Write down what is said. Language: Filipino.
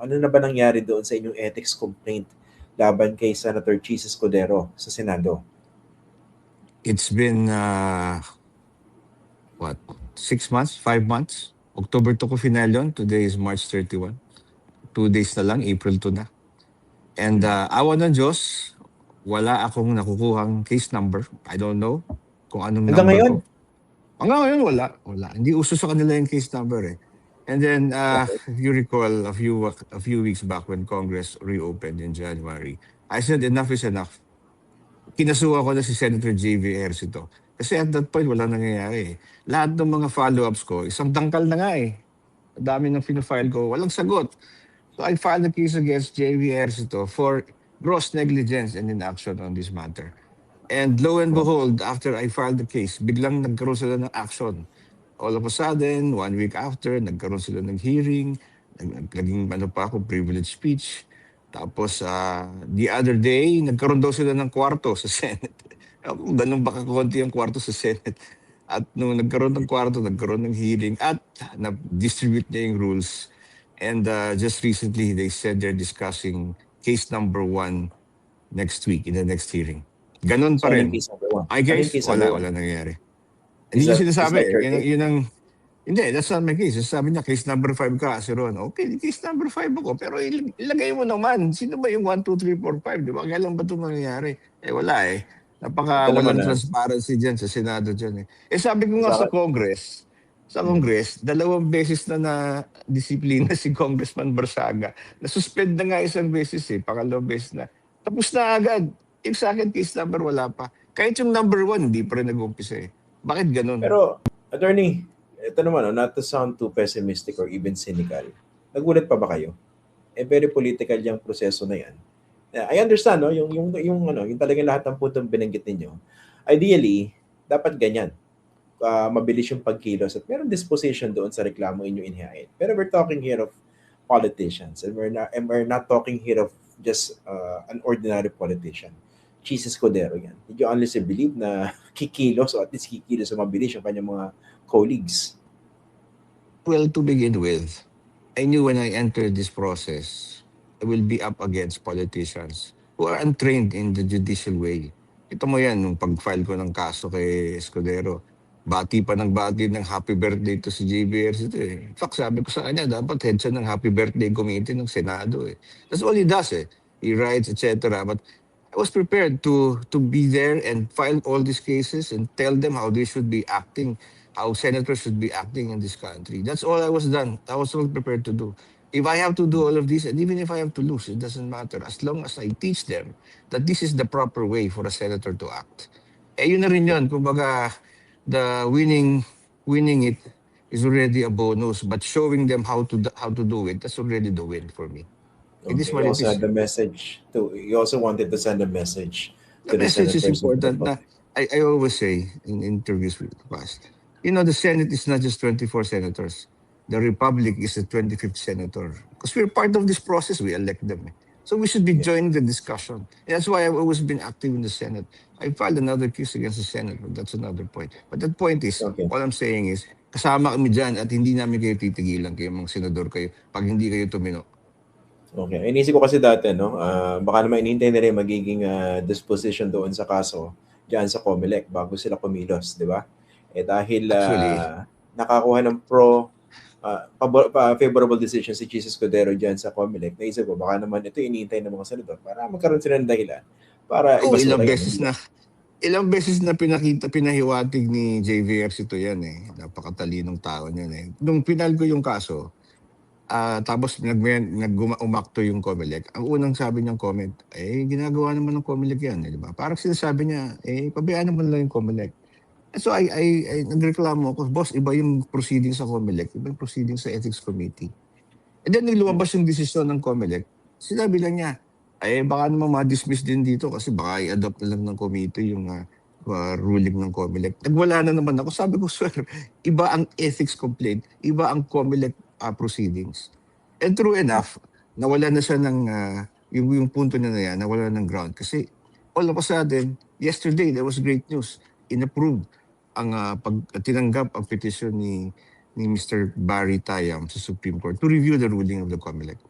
Ano na ba nangyari doon sa inyong ethics complaint laban kay Senator Chis Escudero sa Senado? It's been, what, 6 months, 5 months? October 2 ko final yun. Today is March 31. 2 days na lang, April 2 na. And awa ng Diyos, wala akong nakukuhang case number. I don't know kung anong Hanggang number ngayon? ko. Hanggang ngayon, wala. Hindi uso sa kanila yung case number eh. And then, if you recall, a few weeks back when Congress reopened in January, I said enough is enough. Kinasuha ko na si Senator J.V. Ejercito. Kasi at that point, wala nangyayari eh. Lahat ng mga follow-ups ko, isang dangkal na nga eh. Ang dami ng pinafile ko, walang sagot. So I filed a case against J.V. Ejercito for gross negligence and inaction on this matter. And lo and behold, after I filed the case, biglang nagkaroon sila ng action. All of a sudden, 1 week after, nagkaroon sila ng hearing, naging privilege speech. Tapos, the other day, nagkaroon daw sila ng kwarto sa Senate. Ganun ba kakunti ang kwarto sa Senate? At nung nagkaroon ng kwarto, nagkaroon ng hearing at na-distribute niya yung rules. And just recently, they said they're discussing case number 1 next week in the next hearing. Ganun pa rin. I guess, wala nangyayari. Hindi niya sinasabi. Hindi, that's not my case. Sabi niya, case number 5 ka, si Ron. Okay, case number 5 ako. Pero ilagay mo naman, sino ba yung 1, 2, 3, 4, 5? Di ba? Kailan ba ito mangyayari? Wala eh. Walang transparency dyan sa Senado dyan eh. Sabi ko nga sa Congress, 2 beses na disiplina si Congressman Barsaga. Nasuspend na nga isang beses eh, pangalawang beses na. Tapos na agad. Yung sa akin, case number wala pa. Kahit yung number 1, hindi pa rin nag-umpisa eh. Bakit ganun? Pero, attorney, ito naman, not to sound too pessimistic or even cynical, nagulat pa ba kayo? Very political yung proseso na yan. I understand, no? Yung talagang lahat ng puntong binanggit ninyo. Ideally, dapat ganyan. Mabilis yung pagkilos at meron disposition doon sa reklamo inyo inhihain. Pero we're talking here of politicians and we're not talking here of just an ordinary politician. Chis Escudero yan. Did you honestly believe na kikilos o at least kikilos o mabilis yung kanyang mga colleagues? Well, to begin with, I knew when I entered this process, I will be up against politicians who are untrained in the judicial way. Ito mo yan, nung pag-file ko ng kaso kay Escudero, bati pa ng happy birthday to si JBR. In fact, sabi ko sa kanya, dapat head siya ng happy birthday committee ng Senado eh. That's all he does eh. He writes, etc. But I was prepared to be there and file all these cases and tell them how they should be acting, how senators should be acting in this country. That's all I was all prepared to do. If I have to do all of this, and even if I have to lose, it doesn't matter. As long as I teach them that this is the proper way for a senator to act. Yun na rin yun. Kumbaga, the winning it is already a bonus, but showing them how to do it, that's already the win for me. Okay. You also had the message you also wanted to send a message to the message is important. I always say in interviews with the past, the Senate is not just 24 senators. The Republic is the 25th senator. Because we're part of this process, we elect them. So we should be joining the discussion. And that's why I've always been active in the Senate. I filed another case against the Senate, but that's another point. But that point is, all I'm saying is, kasama kami dyan at hindi namin kayo titigilan kayo mga senador kayo pag hindi kayo tumino. Okay. Inisip ko kasi dati, no? Baka naman inintay nila yung magiging disposition doon sa kaso dyan sa COMELEC bago sila kumilos, di ba? Dahil nakakuha ng favorable decision si Chis Escudero dyan sa COMELEC, naisip ko, baka naman ito inintay ng mga senador para magkaroon sila ng dahilan. Para ilang beses na pinahiwatig ni JV Ejercito yan eh. Napakatalinong tao niyan eh. Nung pinal ko yung kaso, tapos umakto yung COMELEC. Ang unang sabi niyang comment, ginagawa naman ng COMELEC yan, di ba? Parang sinasabi niya, pabayaan naman lang yung COMELEC. So I nagreklamo ako, boss, iba yung proceeding sa COMELEC, iba yung proceeding sa Ethics Committee. And then lumabas yung desisyon ng COMELEC, sinabi lang niya, baka naman ma-dismiss din dito kasi baka i-adopt na lang ng committee yung ruling ng COMELEC. Nagwala na naman ako. Sabi ko, sir, iba ang ethics complaint, iba ang COMELEC proceedings. And true enough, nawala na siya ng, yung punto niya na yan, nawala ng ground. Kasi all of a sudden, yesterday, there was great news. Inapproved ang tinanggap ang petition ni Mr. Barry Tayam sa Supreme Court to review the ruling of the COMELEC.